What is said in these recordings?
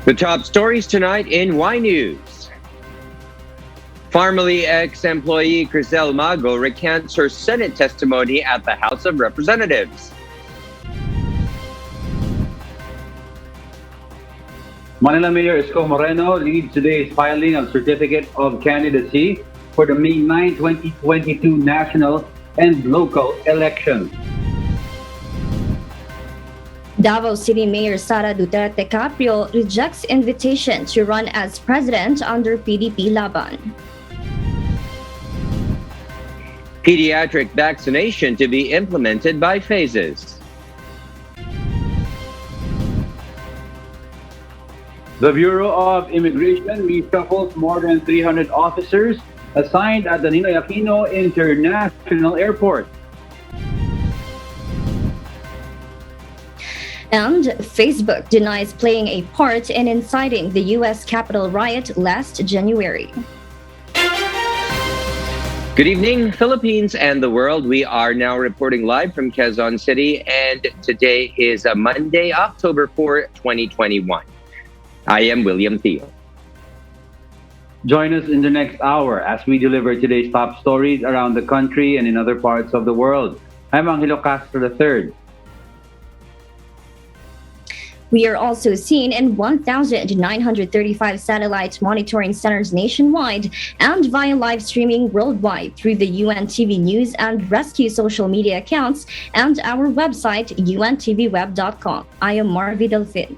The top stories tonight in Y News. Pharmally ex-employee Krizle Mago recants her Senate testimony at the House of Representatives. Manila Mayor Isko Moreno leads today's filing of Certificate of Candidacy for the May 9, 2022 national and local elections. Davao City Mayor Sara Dutertes rejects invitation to run as president under PDP-Laban. Pediatric vaccination to be implemented by phases. The Bureau of Immigration reshuffles more than 300 officers assigned at the Ninoy Aquino International Airport. And Facebook denies playing a part in inciting the U.S. Capitol riot last January. Good evening, Philippines and the world. We are now reporting live from Quezon City, and today is Monday, October 4, 2021. I am William Theo. Join us in the next hour as we deliver today's top stories around the country and in other parts of the world. I'm Angelo Castro III. We are also seen in 1,935 satellite monitoring centers nationwide and via live streaming worldwide through the UNTV News and Rescue social media accounts and our website, untvweb.com. I am Marvi Delfin.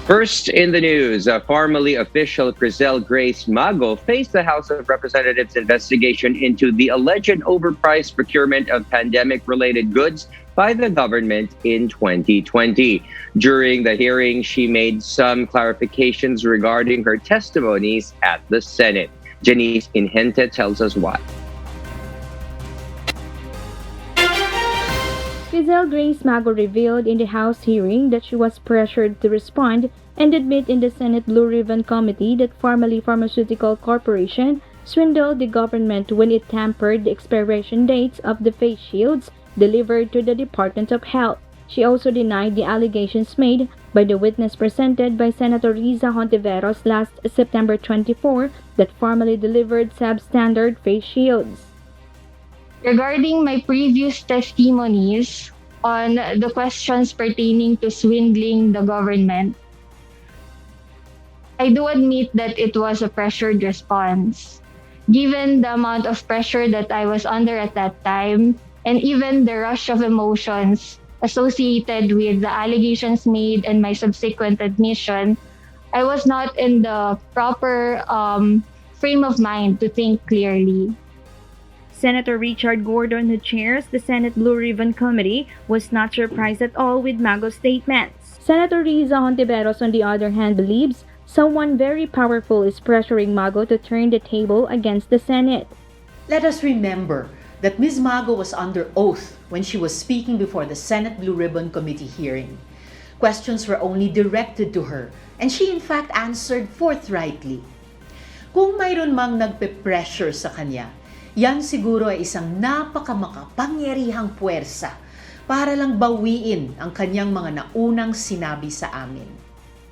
First in the news, Pharmally official Krizle Mago faced the House of Representatives investigation into the alleged overpriced procurement of pandemic-related goods by the government in 2020. During the hearing, she made some clarifications regarding her testimonies at the Senate. Janice Inhente tells us why. Krizle Mago revealed in the House hearing that she was pressured to respond and admit in the Senate Blue Ribbon Committee that Pharmally Pharmaceutical Corporation swindled the government when it tampered the expiration dates of the face shields delivered to the Department of Health. She also denied the allegations made by the witness presented by Senator Riza Hontiveros last September 24 that Pharmally delivered substandard face shields. Regarding my previous testimonies on the questions pertaining to swindling the government, I do admit that it was a pressured response. Given the amount of pressure that I was under at that time, and even the rush of emotions associated with the allegations made and my subsequent admission, I was not in the proper frame of mind to think clearly. Senator Richard Gordon, who chairs the Senate Blue Ribbon Committee, was not surprised at all with Mago's statements. Senator Riza Hontiveros, on the other hand, believes someone very powerful is pressuring Mago to turn the table against the Senate. Let us remember that Ms. Mago was under oath when she was speaking before the Senate Blue Ribbon Committee hearing. Questions were only directed to her, and she in fact answered forthrightly. Kung mayroon mang nagpe-pressure sa kanya, yan siguro ay isang napakamakapangyarihang puwersa para lang bawiin ang kanyang mga naunang sinabi sa amin.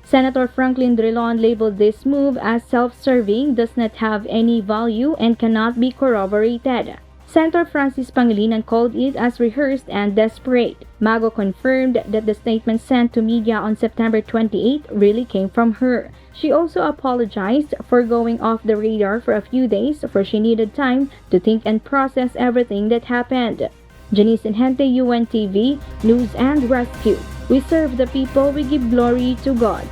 Senator Franklin Drilon labeled this move as self-serving, does not have any value, and cannot be corroborated. Senator Francis Pangilinan called it as rehearsed and desperate. Mago confirmed that the statement sent to media on September 28 really came from her. She also apologized for going off the radar for a few days, for she needed time to think and process everything that happened. Janice Inhente, UNTV, News and Rescue. We serve the people, we give glory to God.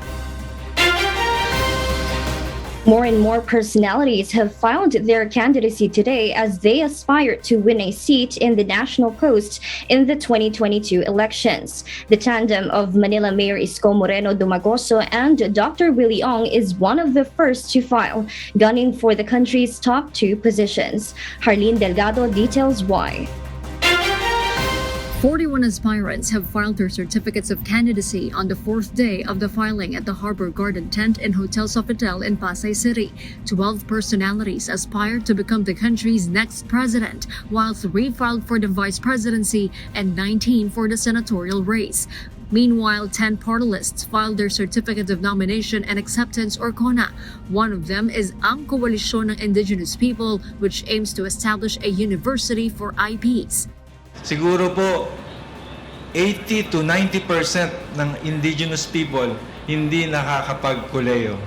More and more personalities have filed their candidacy today as they aspire to win a seat in the national post in the 2022 elections. The tandem of Manila Mayor Isko Moreno Dumagoso and Dr. Willie Ong is one of the first to file, gunning for the country's top two positions. Harleen Delgado details why. 41 aspirants have filed their certificates of candidacy on the fourth day of the filing at the Harbor Garden Tent and Hotel Sofitel in Pasay City. 12 personalities aspire to become the country's next president, while 3 filed for the vice presidency and 19 for the senatorial race. Meanwhile, 10 party lists filed their Certificate of Nomination and Acceptance or CONA. One of them is ang Koalisyon ng Indigenous People, which aims to establish a university for IPs. Siguro po 80 to 90% ng indigenous people hindi nakakapagkuleyo.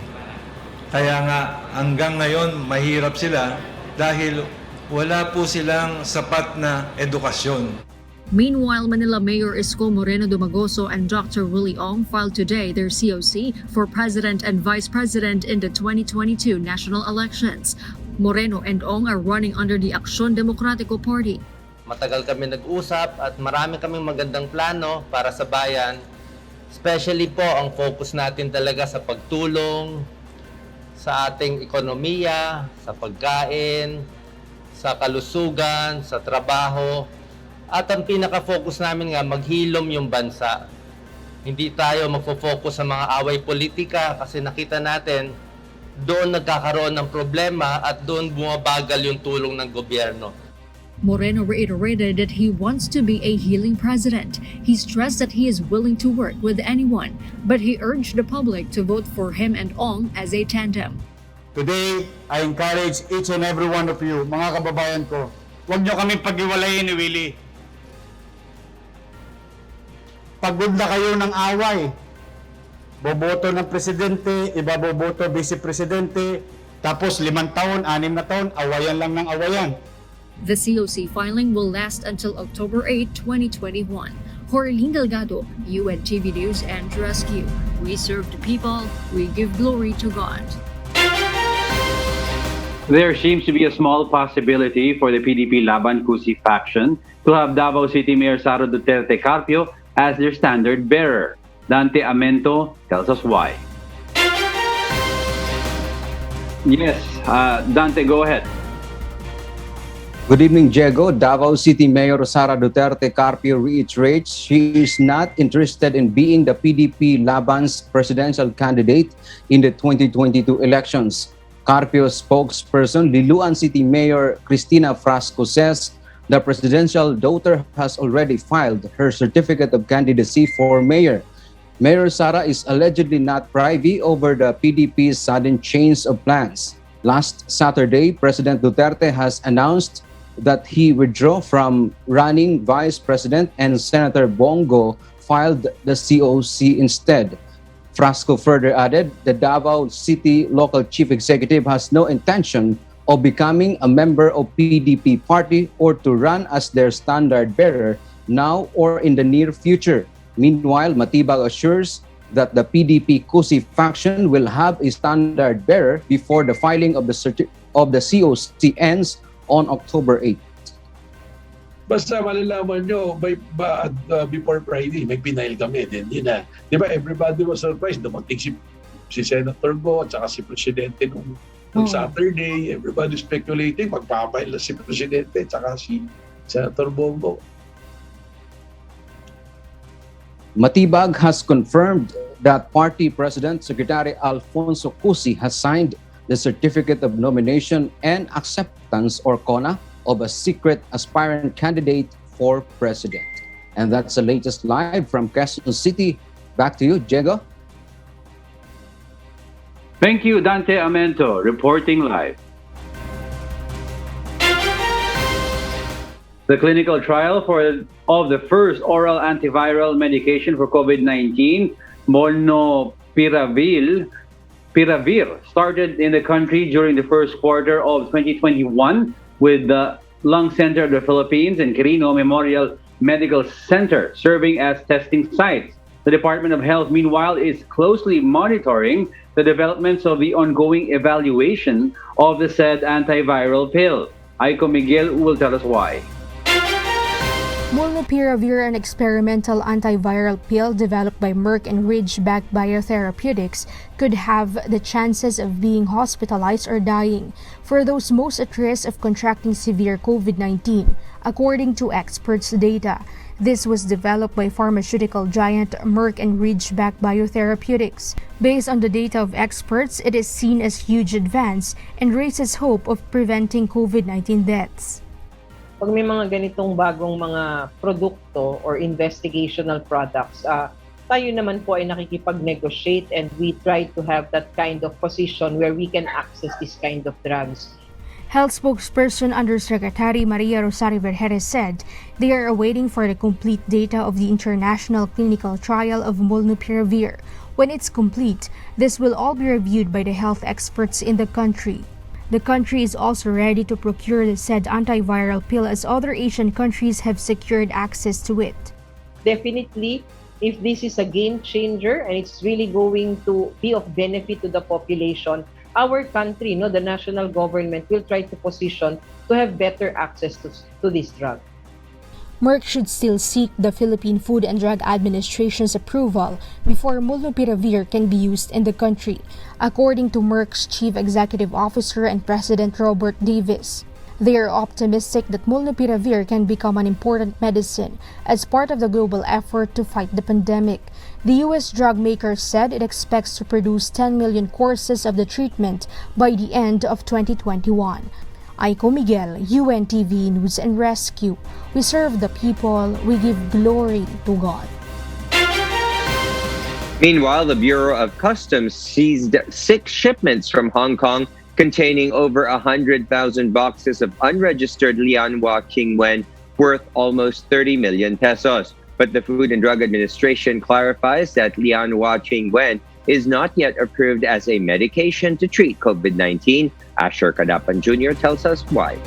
Kaya nga hanggang ngayon mahirap sila dahil wala po silang sapat na edukasyon. Meanwhile, Manila Mayor Isko Moreno Dumagoso and Dr. Willie Ong filed today their COC for President and Vice President in the 2022 national elections. Moreno and Ong are running under the Aksyon Demokratiko Party. Matagal kami nag-usap at marami kaming magandang plano para sa bayan. Especially po, ang focus natin talaga sa pagtulong sa ating ekonomiya, sa pagkain, sa kalusugan, sa trabaho. At ang pinaka-focus namin nga, maghilom yung bansa. Hindi tayo magfo-focus sa mga away politika kasi nakita natin doon nagkakaroon ng problema at doon bumabagal yung tulong ng gobyerno. Moreno reiterated that he wants to be a healing president. He stressed that he is willing to work with anyone, but he urged the public to vote for him and Ong as a tandem. Today, I encourage each and every one of you, mga kababayan ko, huwag nyo kami pag-iwalayin ni Willie. Pagod na kayo ng away. Boboto ng presidente, iba boboto vice-presidente, tapos 5 taon, 6 na taon, awayan lang ng awayan. The COC filing will last until October 8, 2021. Jorlene Delgado, UNTV News and Rescue. We serve the people, we give glory to God. There seems to be a small possibility for the PDP-Laban COC faction to have Davao City Mayor Sara Dutertes Daughter as their standard bearer. Dante Amento tells us why. Yes, Dante, go ahead. Good evening, Diego. Davao City Mayor Sara Duterte Carpio reiterates she is not interested in being the PDP-Laban's presidential candidate in the 2022 elections. Carpio's spokesperson, Liloan City Mayor Cristina Frasco says the presidential daughter has already filed her certificate of candidacy for mayor. Mayor Sara is allegedly not privy over the PDP's sudden change of plans. Last Saturday, President Duterte has announced that he withdrew from running vice president and Senator Bongo filed the COC instead. Frasco further added the Davao City local chief executive has no intention of becoming a member of PDP party or to run as their standard bearer now or in the near future. Meanwhile, Matibag assures that the PDP COC faction will have a standard bearer before the filing of the COC ends on October 8. Basta malalaman nyo, before Friday, may pinail kami. Then, yun na. Di ba, everybody was surprised. Dumating si Senator Go at saka si Presidente nung Saturday. Everybody speculating, magpapail na si Presidente at saka si Senator Bongo. Matibag has confirmed that Party President Secretary Alfonso Cusi has signed the Certificate of Nomination and Acceptance or CONA of a secret aspirant candidate for president. And that's the latest live from Quezon City. Back to you, Diego. Thank you, Dante Amento, reporting live. The clinical trial of the first oral antiviral medication for COVID-19, Molopirovir, started in the country during the first quarter of 2021 with the Lung Center of the Philippines and Quirino Memorial Medical Center serving as testing sites. The Department of Health, meanwhile, is closely monitoring the developments of the ongoing evaluation of the said antiviral pill. Aiko Miguel will tell us why. Molopirovir, an experimental antiviral pill developed by Merck and Ridgeback Biotherapeutics, could have the chances of being hospitalized or dying for those most at risk of contracting severe COVID-19, according to experts' data. This was developed by pharmaceutical giant Merck and Ridgeback Biotherapeutics. Based on the data of experts, it is seen as huge advance and raises hope of preventing COVID-19 deaths. Pag may mga ganitong bagong mga produkto or investigational products, tayo naman po ay nakikipag-negotiate and we try to have that kind of position where we can access this kind of drugs. Health spokesperson Undersecretary Maria Rosario Vergeres said they are awaiting for the complete data of the international clinical trial of Molnupiravir. When it's complete, this will all be reviewed by the health experts in the country. The country is also ready to procure the said antiviral pill as other Asian countries have secured access to it. Definitely, if this is a game changer and it's really going to be of benefit to the population, our country, the national government will try to position to have better access to this drug. Merck should still seek the Philippine Food and Drug Administration's approval before Molnupiravir can be used in the country, according to Merck's Chief Executive Officer and President Robert Davis. They are optimistic that Molnupiravir can become an important medicine as part of the global effort to fight the pandemic. The U.S. drug maker said it expects to produce 10 million courses of the treatment by the end of 2021. Aiko Miguel, UNTV News and Rescue. We serve the people, we give glory to God. Meanwhile, the Bureau of Customs seized 6 shipments from Hong Kong containing over 100,000 boxes of unregistered Lianhua Qingwen worth almost 30 million pesos. But the Food and Drug Administration clarifies that Lianhua Qingwen is not yet approved as a medication to treat COVID-19. Asher Kadapan Jr. tells us why.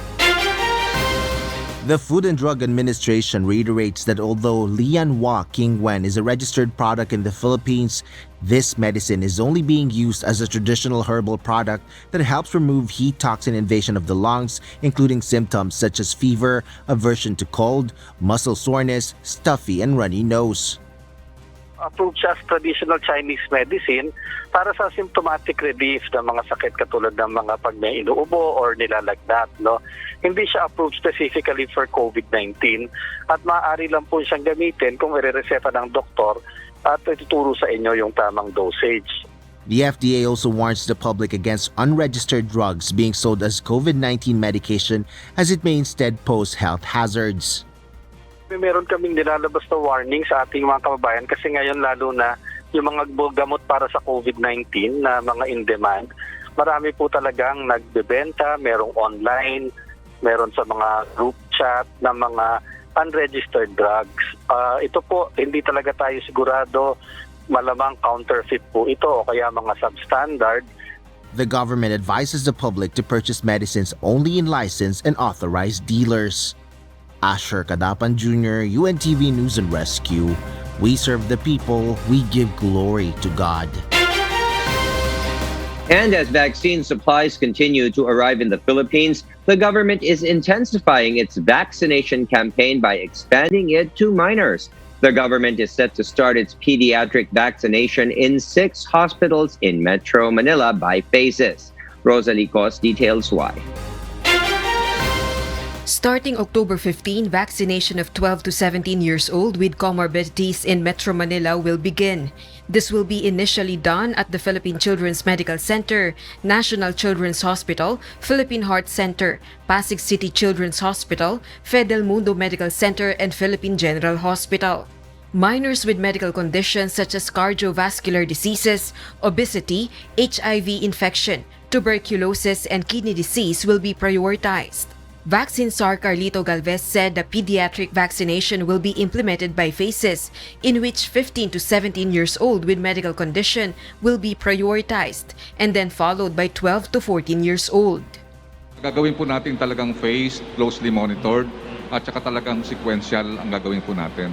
The Food and Drug Administration reiterates that although Lianhua Qingwen is a registered product in the Philippines, this medicine is only being used as a traditional herbal product that helps remove heat toxin invasion of the lungs, including symptoms such as fever, aversion to cold, muscle soreness, stuffy and runny nose. Approved siya as traditional Chinese medicine para sa symptomatic relief ng mga sakit katulad ng mga pag may inuubo or nilalagnat. Hindi siya approved specifically for COVID-19 at maaari lang po siyang gamitin kung irereseta ng doktor at ituturo sa inyo yung tamang dosage. The FDA also warns the public against unregistered drugs being sold as COVID-19 medication as it may instead pose health hazards. Meron kaming nilalabas na warning sa ating mga kababayan kasi ngayon lalo na yung mga gamot para sa COVID-19 na mga in-demand, marami po talagang nagbebenta, merong online, meron sa mga group chat na mga unregistered drugs. Ito po, hindi talaga tayo sigurado, malamang counterfeit po ito o kaya mga substandard. The government advises the public to purchase medicines only in licensed and authorized dealers. Asher Kadapan Jr., UNTV News and Rescue. We serve the people, we give glory to God. And as vaccine supplies continue to arrive in the Philippines, the government is intensifying its vaccination campaign by expanding it to minors. The government is set to start its pediatric vaccination in 6 hospitals in Metro Manila by phases. Rosalie Cos details why. Starting October 15, vaccination of 12 to 17 years old with comorbidities in Metro Manila will begin. This will be initially done at the Philippine Children's Medical Center, National Children's Hospital, Philippine Heart Center, Pasig City Children's Hospital, Fidel Mundo Medical Center, and Philippine General Hospital. Minors with medical conditions such as cardiovascular diseases, obesity, HIV infection, tuberculosis, and kidney disease will be prioritized. Vaccine Czar Carlito Galvez said the pediatric vaccination will be implemented by phases in which 15 to 17 years old with medical condition will be prioritized and then followed by 12 to 14 years old. Gagawin po natin talagang phased, closely monitored at saka talagang sequential ang gagawin po natin.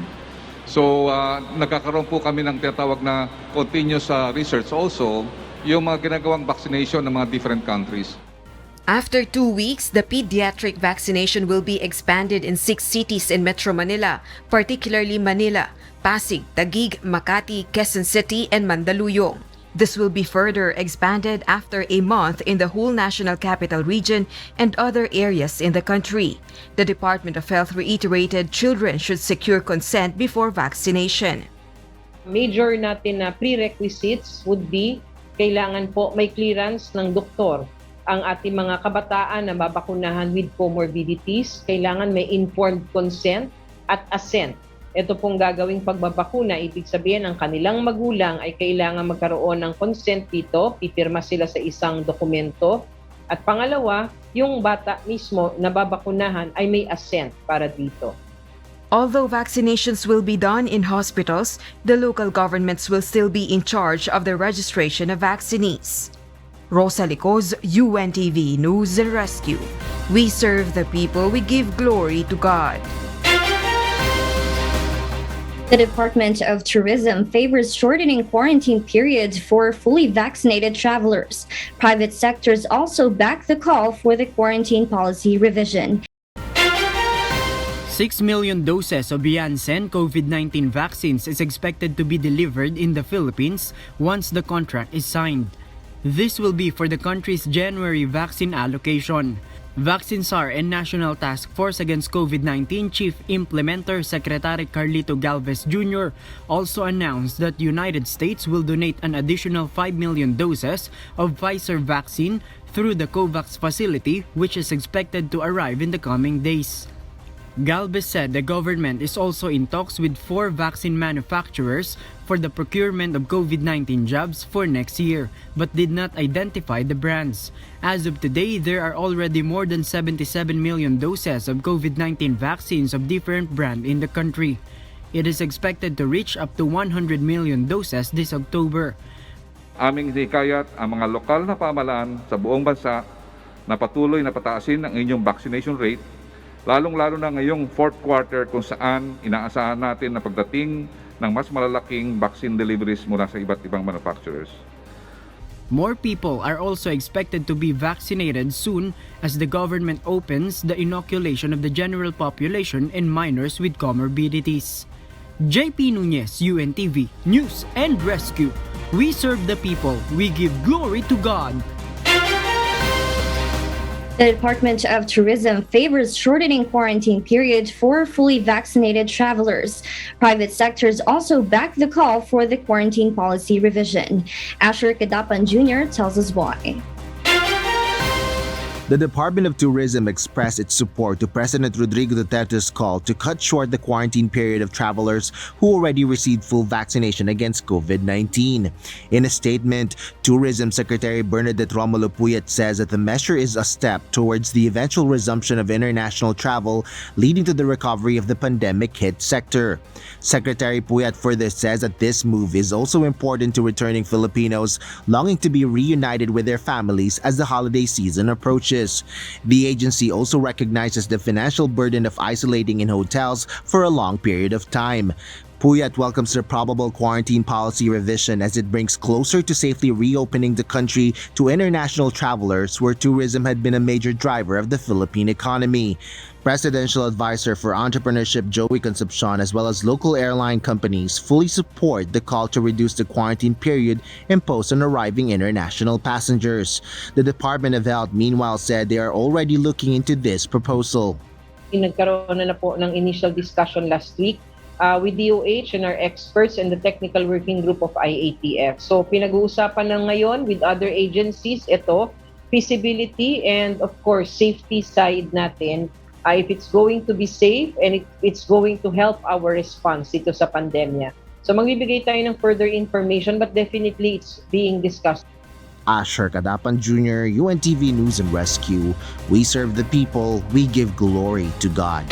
So nagkakaroon po kami ng tinatawag na continuous research also yung mga ginagawang vaccination ng mga different countries. After 2 weeks, the pediatric vaccination will be expanded in 6 cities in Metro Manila, particularly Manila, Pasig, Taguig, Makati, Quezon City, and Mandaluyong. This will be further expanded after a month in the whole National Capital Region and other areas in the country. The Department of Health reiterated children should secure consent before vaccination. Major natin na prerequisites would be kailangan po may clearance ng doktor. Ang ating mga kabataan na babakunahan with comorbidities, kailangan may informed consent at assent ito pong gagawing pagbabakuna, ibig sabihin ang kanilang magulang ay kailangan magkaroon ng consent dito, pipirma sila sa isang dokumento. At pangalawa, yung bata mismo na babakunahan ay may assent para dito. Although vaccinations will be done in hospitals, the local governments will still be in charge of the registration of vaccinees. Rosa Licoz, UNTV News and Rescue. We serve the people, we give glory to God. The Department of Tourism favors shortening quarantine periods for fully vaccinated travelers. Private sectors also back the call for the quarantine policy revision. 6 million doses of Janssen COVID-19 vaccines is expected to be delivered in the Philippines once the contract is signed. This will be for the country's January vaccine allocation. Vaccinsar and National Task Force Against COVID-19 Chief Implementer Secretary Carlito Galvez Jr. also announced that the United States will donate an additional 5 million doses of Pfizer vaccine through the COVAX facility, which is expected to arrive in the coming days. Galvez said the government is also in talks with 4 vaccine manufacturers for the procurement of COVID-19 jabs for next year, but did not identify the brands. As of today, there are already more than 77 million doses of COVID-19 vaccines of different brands in the country. It is expected to reach up to 100 million doses this October. Aming hikayat ang mga lokal na pamahalaan sa buong bansa na patuloy na pataasin ang inyong vaccination rate, lalong-lalo na ngayong fourth quarter kung saan inaasahan natin na pagdating ng mas malalaking vaccine deliveries mula sa iba't ibang manufacturers. More people are also expected to be vaccinated soon as the government opens the inoculation of the general population and minors with comorbidities. JP Nunez, UNTV, News and Rescue. We serve the people, we give glory to God. The Department of Tourism favors shortening quarantine period for fully vaccinated travelers. Private sectors also back the call for the quarantine policy revision. Asher Kadapan Jr. tells us why. The Department of Tourism expressed its support to President Rodrigo Duterte's call to cut short the quarantine period of travelers who already received full vaccination against COVID-19. In a statement, Tourism Secretary Bernadette Romulo Puyat says that the measure is a step towards the eventual resumption of international travel, leading to the recovery of the pandemic-hit sector. Secretary Puyat further says that this move is also important to returning Filipinos longing to be reunited with their families as the holiday season approaches. The agency also recognizes the financial burden of isolating in hotels for a long period of time. Puyat welcomes the probable quarantine policy revision as it brings closer to safely reopening the country to international travelers where tourism had been a major driver of the Philippine economy. Presidential Advisor for Entrepreneurship Joey Concepcion as well as local airline companies fully support the call to reduce the quarantine period imposed on arriving international passengers. The Department of Health meanwhile said they are already looking into this proposal. Nagkaroon na po ng initial discussion last week with DOH and our experts and the technical working group of IATF. So pinag-uusapan na ngayon with other agencies ito, feasibility and of course safety side natin. If it's going to be safe and it's going to help our response dito sa pandemya. So magbibigay tayo ng further information but definitely it's being discussed. Asher Kadapan Jr., UNTV News and Rescue. We serve the people, we give glory to God.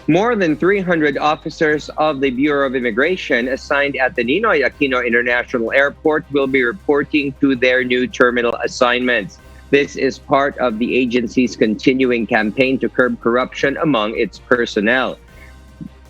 More than 300 officers of the Bureau of Immigration assigned at the Ninoy Aquino International Airport will be reporting to their new terminal assignments. This is part of the agency's continuing campaign to curb corruption among its personnel.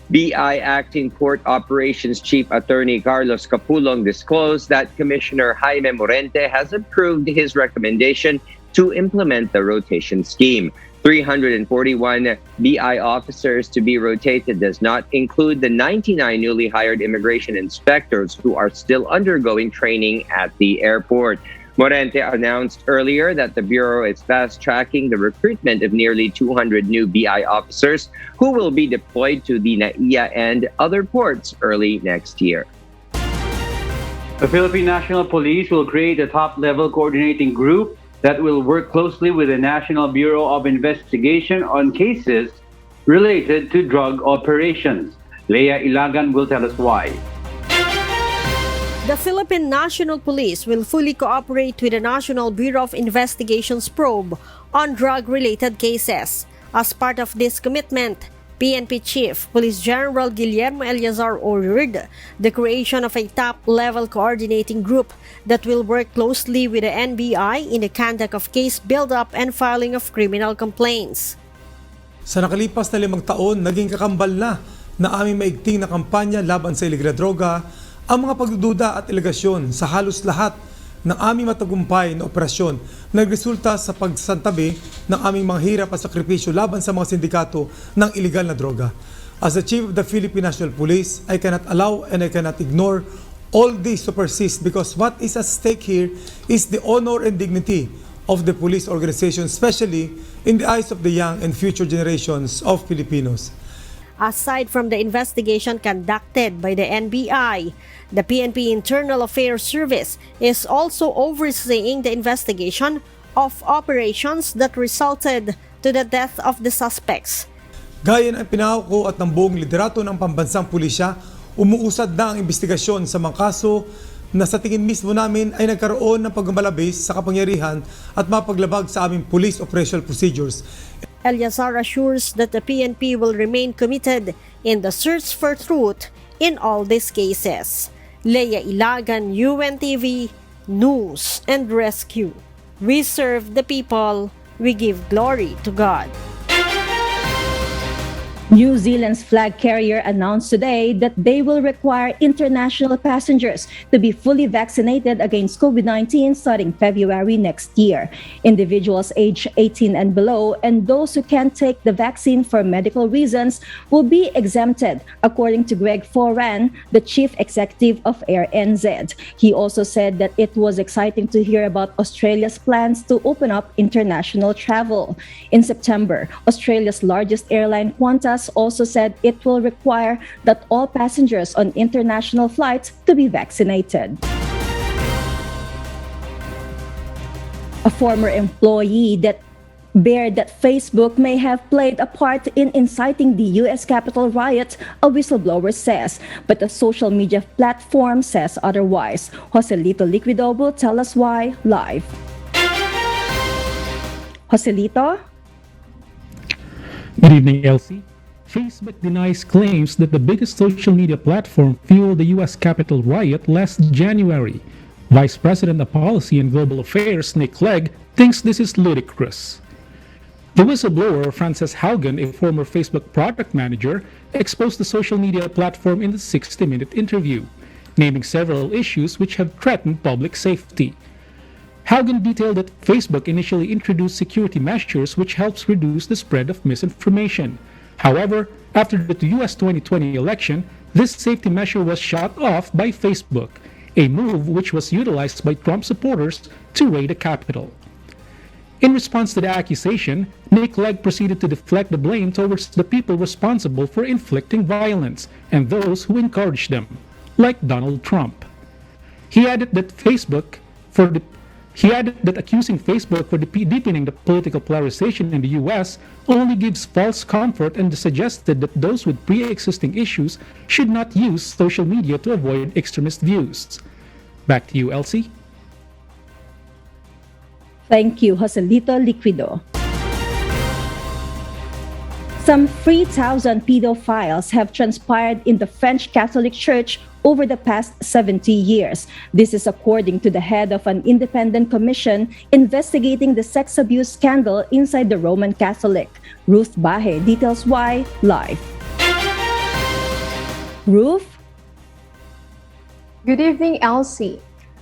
BI Acting Port Operations Chief Attorney Carlos Capulong disclosed that Commissioner Jaime Morente has approved his recommendation to implement the rotation scheme. 341 BI officers to be rotated does not include the 99 newly hired immigration inspectors who are still undergoing training at the airport. Morente announced earlier that the Bureau is fast-tracking the recruitment of nearly 200 new BI officers who will be deployed to the NAIA and other ports early next year. The Philippine National Police will create a top-level coordinating group that will work closely with the National Bureau of Investigation on cases related to drug operations. Leia Ilagan will tell us why. The Philippine National Police will fully cooperate with the National Bureau of Investigation's probe on drug-related cases. As part of this commitment, PNP Chief Police General Guillermo Eleazar ordered the creation of a top-level coordinating group that will work closely with the NBI in the conduct of case build-up and filing of criminal complaints. Sa nakalipas na 5 taon, naging kakambal na aming maigting na kampanya laban sa iligal na droga ang mga pagdududa at alegasyon sa halos lahat ng aming matagumpay na operasyon nagresulta sa pagsantabi ng aming mga hirap at sakripisyo laban sa mga sindikato ng iligal na droga. As the Chief of the Philippine National Police, I cannot allow and I cannot ignore all this to persist because what is at stake here is the honor and dignity of the police organization, especially in the eyes of the young and future generations of Filipinos. Aside from the investigation conducted by the NBI, the PNP Internal Affairs Service is also overseeing the investigation of operations that resulted to the death of the suspects. Gaya ng pinahako at ng buong liderato ng pambansang pulisya, umuusad na ang investigasyon sa mga kaso na sa tingin mismo namin ay nagkaroon ng pagmamalabis sa kapangyarihan at mapaglabag sa aming police operational procedures. Eleazar assures that the PNP will remain committed in the search for truth in all these cases. Leia Ilagan, UNTV, News and Rescue. We serve the people, we give glory to God. New Zealand's flag carrier announced today that they will require international passengers to be fully vaccinated against COVID-19 starting February next year. Individuals aged 18 and below and those who can't take the vaccine for medical reasons will be exempted, according to Greg Foran, the chief executive of Air NZ. He also said that it was exciting to hear about Australia's plans to open up international travel. In September, Australia's largest airline, Qantas, also said it will require that all passengers on international flights to be vaccinated. A former employee that bared that Facebook may have played a part in inciting the U.S. Capitol riot, a whistleblower says, but the social media platform says otherwise. Joselito Liquido will tell us why live. Joselito? Good evening, Elsie. Facebook denies claims that the biggest social media platform fueled the U.S. Capitol riot last January. Vice President of Policy and Global Affairs Nick Clegg thinks this is ludicrous. The whistleblower Frances Haugen, a former Facebook product manager, exposed the social media platform in the 60-minute interview, naming several issues which have threatened public safety. Haugen detailed that Facebook initially introduced security measures which helps reduce the spread of misinformation. However, after the US 2020 election, this safety measure was shut off by Facebook, a move which was utilized by Trump supporters to raid the Capitol. In response to the accusation, Nick Clegg proceeded to deflect the blame towards the people responsible for inflicting violence and those who encouraged them, like Donald Trump. He added that accusing Facebook for deepening the political polarization in the U.S. only gives false comfort and suggested that those with pre-existing issues should not use social media to avoid extremist views. Back to you, Elsie. Thank you, Joselito Liquido. Some 3,000 pedophiles have transpired in the French Catholic Church over the past 70 years. This is according to the head of an independent commission investigating the sex abuse scandal inside the Roman Catholic. Ruth Bahe details why live. Ruth? Good evening, Elsie.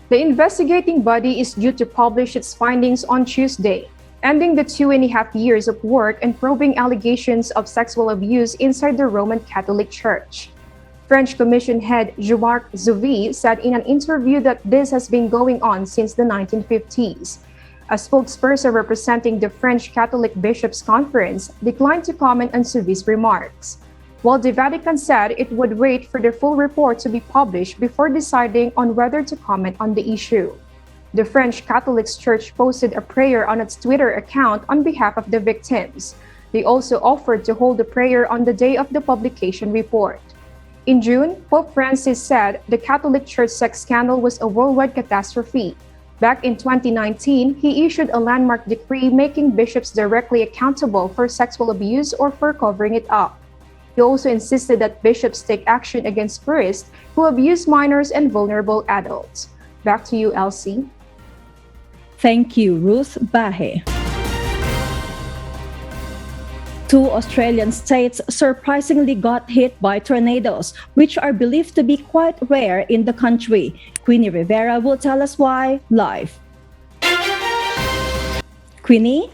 The investigating body is due to publish its findings on Tuesday, ending the 2.5 years of work and probing allegations of sexual abuse inside the Roman Catholic Church. French Commission head Jean-Marc Zouvi said in an interview that this has been going on since the 1950s. A spokesperson representing the French Catholic Bishops' Conference declined to comment on Zouvi's remarks, while the Vatican said it would wait for the full report to be published before deciding on whether to comment on the issue. The French Catholic Church posted a prayer on its Twitter account on behalf of the victims. They also offered to hold a prayer on the day of the publication report. In June, Pope Francis said the Catholic Church sex scandal was a worldwide catastrophe. Back in 2019, he issued a landmark decree making bishops directly accountable for sexual abuse or for covering it up. He also insisted that bishops take action against priests who abuse minors and vulnerable adults. Back to you, Elsie. Thank you, Ruth Bahe. Two Australian states surprisingly got hit by tornadoes, which are believed to be quite rare in the country. Queenie Rivera will tell us why live. Queenie?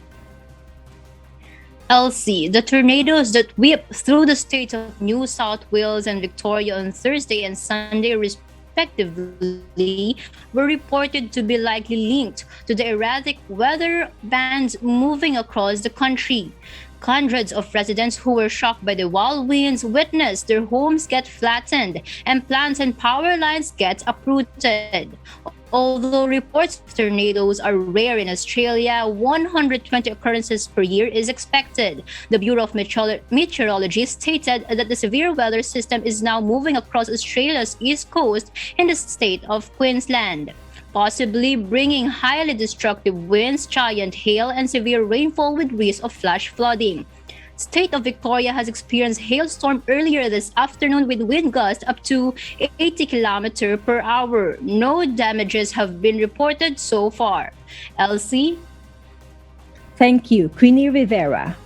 Elsie, the tornadoes that whipped through the states of New South Wales and Victoria on Thursday and Sunday respectively were reported to be likely linked to the erratic weather bands moving across the country. Hundreds of residents who were shocked by the wild winds witnessed their homes get flattened and plants and power lines get uprooted. Although reports of tornadoes are rare in Australia, 120 occurrences per year is expected. The Bureau of Meteorology stated that the severe weather system is now moving across Australia's east coast in the state of Queensland, possibly bringing highly destructive winds, giant hail, and severe rainfall with risk of flash flooding. State of Victoria has experienced hailstorm earlier this afternoon with wind gusts up to 80 km per hour. No damages have been reported so far. Elsie? Thank you, Queenie Rivera.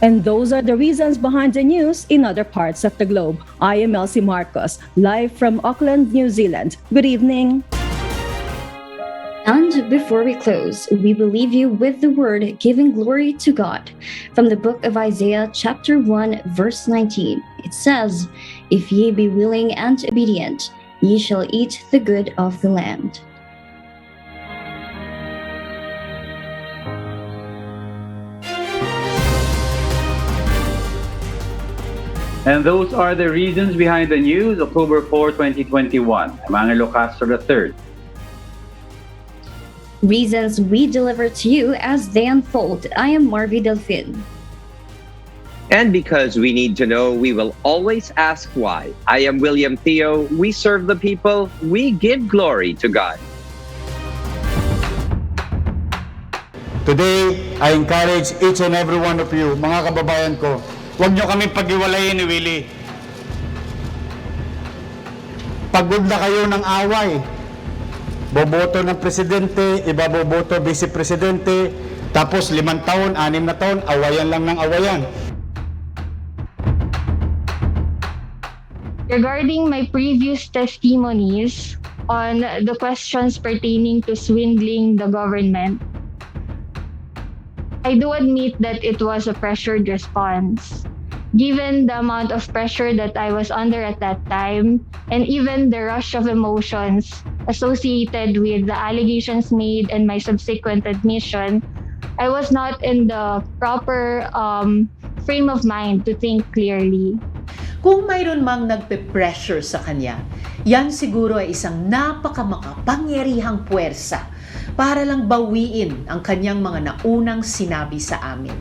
And those are the reasons behind the news in other parts of the globe. I am Elsie Marcos, live from Auckland, New Zealand. Good evening. And before we close, we will leave you with the word giving glory to God. From the book of Isaiah chapter 1 verse 19, it says, "If ye be willing and obedient, ye shall eat the good of the land." And those are the reasons behind the news, October 4, 2021. I'm Angelo Castro III. Reasons we deliver to you as they unfold. I am Marvi Delfin. And because we need to know, we will always ask why. I am William Theo. We serve the people. We give glory to God. Today, I encourage each and every one of you, mga kababayan ko, huwag nyo kami pag-iwalayin ni Willie. Pagod na kayo ng away. Boboto ng presidente, iba boboto vice-presidente, tapos 5 taon, 6 na taon, awayan lang ng awayan. Regarding my previous testimonies on the questions pertaining to swindling the government, I do admit that it was a pressured response. Given the amount of pressure that I was under at that time, and even the rush of emotions associated with the allegations made and my subsequent admission, I was not in the proper frame of mind to think clearly. Kung mayroon mang nagpe-pressure sa kanya, yan siguro ay isang napakamakapangyarihang puwersa para lang bawiin ang kanyang mga naunang sinabi sa amin.